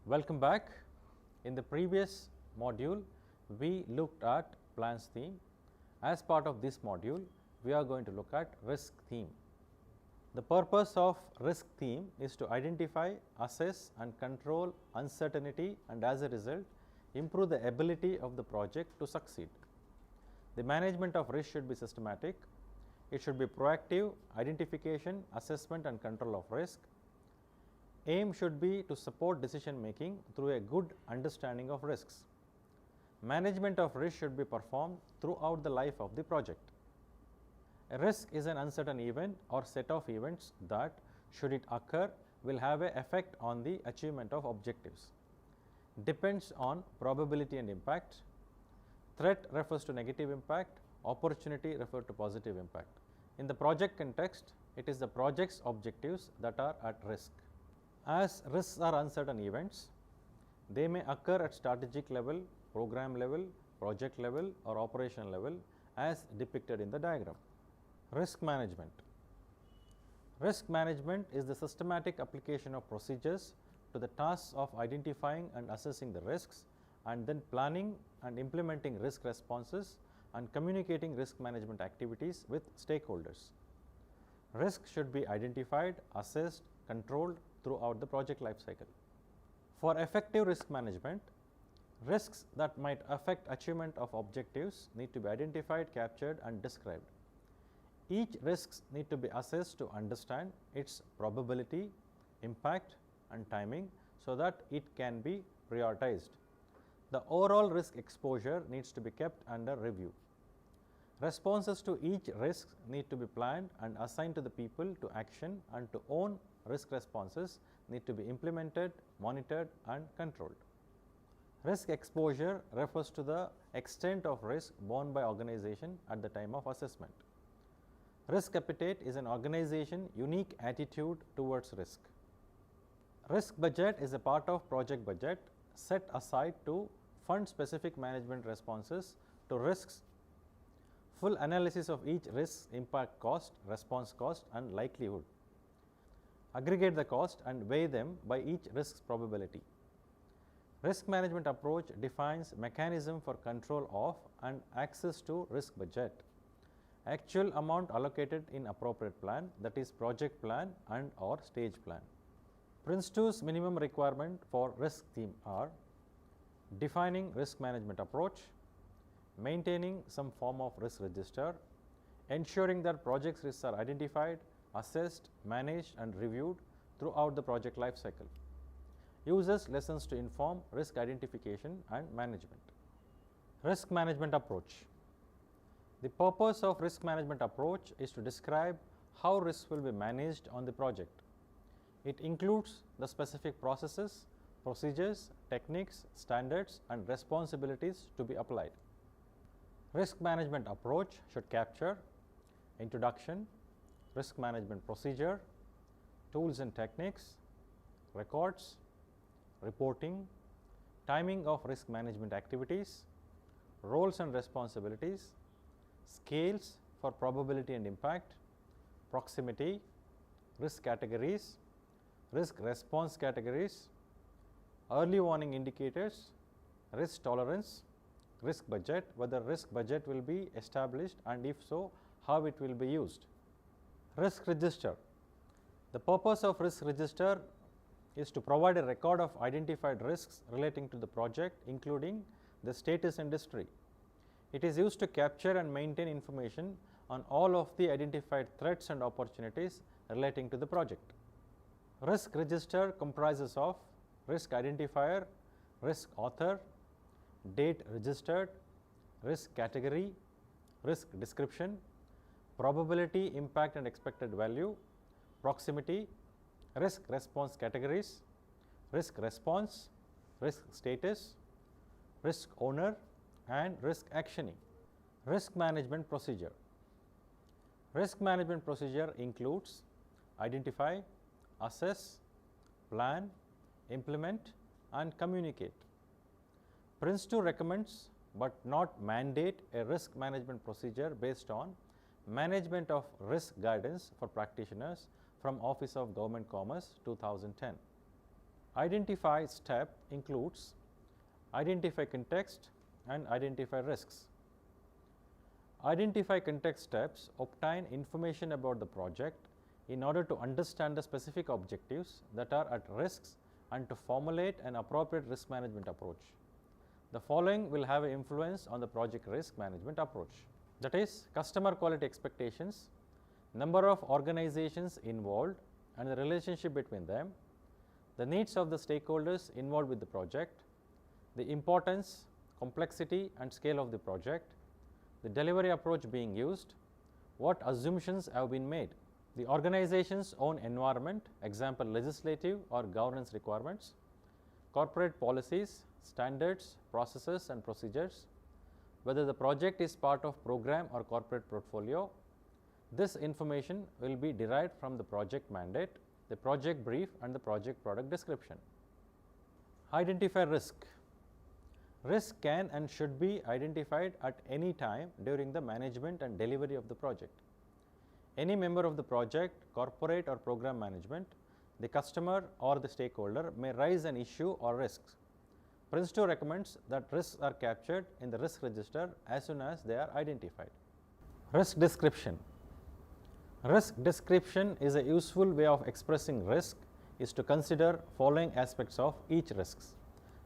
Welcome back. In the previous module, we looked at plans theme. As part of this module, we are going to look at risk theme. The purpose of risk theme is to identify, assess and control uncertainty and as a result, improve the ability of the project to succeed. The management of risk should be systematic. It should be proactive identification, assessment and control of risk. Aim should be to support decision making through a good understanding of risks. Management of risk should be performed throughout the life of the project. A risk is an uncertain event or set of events that, should it occur, will have an effect on the achievement of objectives. Depends on probability and impact. Threat refers to negative impact, opportunity refers to positive impact. In the project context, it is the project's objectives that are at risk. As risks are uncertain events, they may occur at strategic level, program level, project level or operation level as depicted in the diagram. Risk management. Risk management is the systematic application of procedures to the tasks of identifying and assessing the risks and then planning and implementing risk responses and communicating risk management activities with stakeholders. Risk should be identified, assessed, controlled throughout the project life cycle. For effective risk management, risks that might affect achievement of objectives need to be identified, captured and described. Each risks need to be assessed to understand its probability, impact and timing so that it can be prioritized. The overall risk exposure needs to be kept under review. Responses to each risk need to be planned and assigned to the people to action and to own risk responses need to be implemented, monitored and controlled. Risk exposure refers to the extent of risk borne by organization at the time of assessment. Risk appetite is an organization's unique attitude towards risk. Risk budget is a part of project budget set aside to fund specific management responses to risks. Full analysis of each risk impact cost, response cost and likelihood. Aggregate the cost and weigh them by each risk's probability. Risk management approach defines mechanism for control of and access to risk budget. Actual amount allocated in appropriate plan, that is project plan and or stage plan. PRINCE2's minimum requirement for risk theme are defining risk management approach, maintaining some form of risk register, ensuring that project risks are identified, assessed, managed and reviewed throughout the project life cycle. Uses lessons to inform risk identification and management. Risk management approach. The purpose of risk management approach is to describe how risks will be managed on the project. It includes the specific processes, procedures, techniques, standards and responsibilities to be applied. Risk management approach should capture introduction, risk management procedure, tools and techniques, records, reporting, timing of risk management activities, roles and responsibilities, scales for probability and impact, proximity, risk categories, risk response categories, early warning indicators, risk tolerance, risk budget, whether risk budget will be established and if so, how it will be used. Risk register. The purpose of risk register is to provide a record of identified risks relating to the project including the status and history. It is used to capture and maintain information on all of the identified threats and opportunities relating to the project. Risk register comprises of risk identifier, risk author, date registered, risk category, risk description, probability, impact and expected value, proximity, risk response categories, risk response, risk status, risk owner and risk actioning. Risk management procedure. Risk management procedure includes identify, assess, plan, implement and communicate. PRINCE2 recommends but not mandate a risk management procedure based on Management of Risk Guidance for Practitioners from Office of Government Commerce 2010. Identify step includes identify context and identify risks. Identify context steps obtain information about the project in order to understand the specific objectives that are at risks and to formulate an appropriate risk management approach. The following will have an influence on the project risk management approach. That is, customer quality expectations, number of organizations involved and the relationship between them, the needs of the stakeholders involved with the project, the importance, complexity and scale of the project, the delivery approach being used, what assumptions have been made, the organization's own environment, example legislative or governance requirements, corporate policies, standards, processes and procedures, whether the project is part of program or corporate portfolio. This information will be derived from the project mandate, the project brief and the project product description. Identify risk. Risk can and should be identified at any time during the management and delivery of the project. Any member of the project, corporate or program management, the customer or the stakeholder may raise an issue or risks. PRINCE2 recommends that risks are captured in the risk register as soon as they are identified. Risk description. Risk description is a useful way of expressing risk is to consider following aspects of each risk,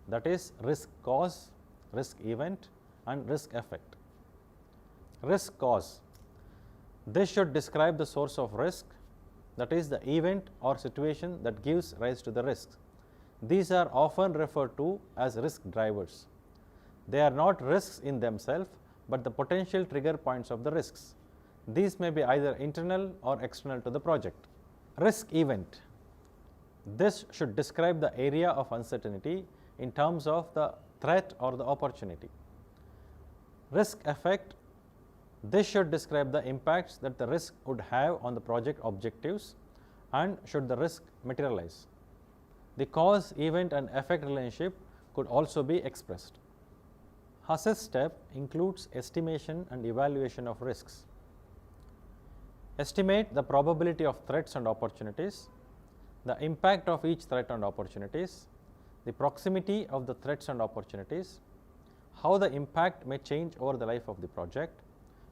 that is risk cause, risk event and risk effect. Risk cause. This should describe the source of risk, that is the event or situation that gives rise to the risk. These are often referred to as risk drivers. They are not risks in themselves, but the potential trigger points of the risks. These may be either internal or external to the project. Risk event. This should describe the area of uncertainty in terms of the threat or the opportunity. Risk effect. This should describe the impacts that the risk would have on the project objectives and should the risk materialize. The cause, event and effect relationship could also be expressed. Assess step includes estimation and evaluation of risks. Estimate the probability of threats and opportunities, the impact of each threat and opportunities, the proximity of the threats and opportunities, how the impact may change over the life of the project,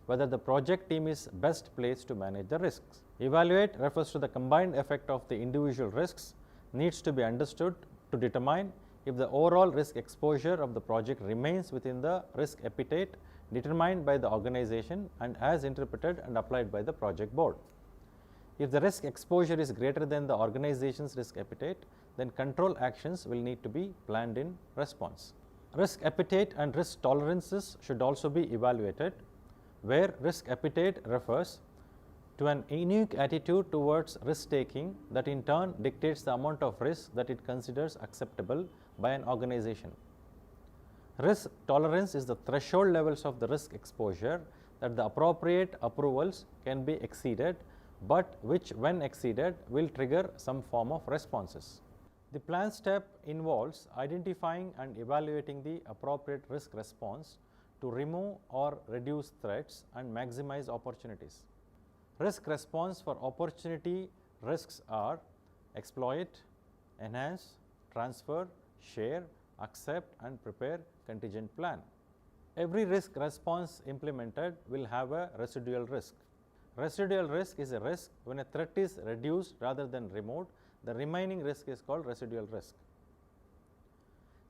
whether the project team is best placed to manage the risks. Evaluate refers to the combined effect of the individual risks needs to be understood to determine if the overall risk exposure of the project remains within the risk appetite determined by the organization and as interpreted and applied by the project board. If the risk exposure is greater than the organization's risk appetite, then control actions will need to be planned in response. Risk appetite and risk tolerances should also be evaluated, where risk appetite refers to an unique attitude towards risk taking that in turn dictates the amount of risk that it considers acceptable by an organization. Risk tolerance is the threshold levels of the risk exposure that the appropriate approvals can be exceeded, but which when exceeded will trigger some form of responses. The plan step involves identifying and evaluating the appropriate risk response to remove or reduce threats and maximize opportunities. Risk response for opportunity risks are exploit, enhance, transfer, share, accept and prepare contingent plan. Every risk response implemented will have a residual risk. Residual risk is a risk when a threat is reduced rather than removed. The remaining risk is called residual risk.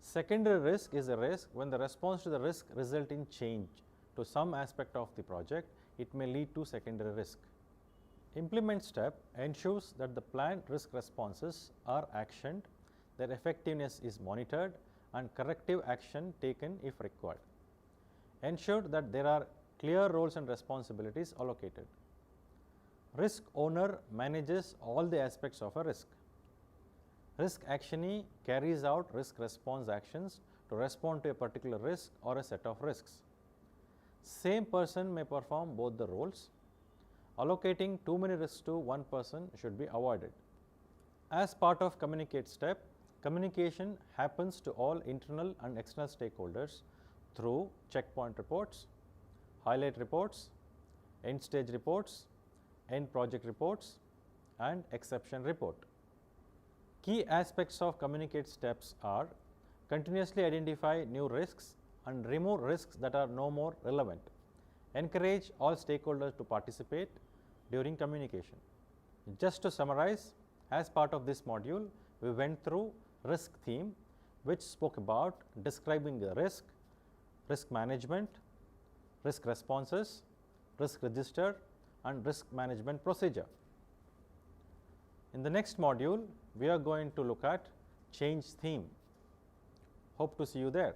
Secondary risk is a risk when the response to the risk result in change to some aspect of the project. It may lead to secondary risk. Implement step ensures that the planned risk responses are actioned, their effectiveness is monitored and corrective action taken if required. Ensure that there are clear roles and responsibilities allocated. Risk owner manages all the aspects of a risk. Risk actionee carries out risk response actions to respond to a particular risk or a set of risks. Same person may perform both the roles. Allocating too many risks to one person should be avoided. As part of communicate step, communication happens to all internal and external stakeholders through checkpoint reports, highlight reports, end stage reports, end project reports and exception report. Key aspects of communicate steps are continuously identify new risks and remove risks that are no more relevant. Encourage all stakeholders to participate during communication. Just to summarize, as part of this module, we went through risk theme, which spoke about describing the risk, risk management, risk responses, risk register and risk management procedure. In the next module, we are going to look at change theme. Hope to see you there.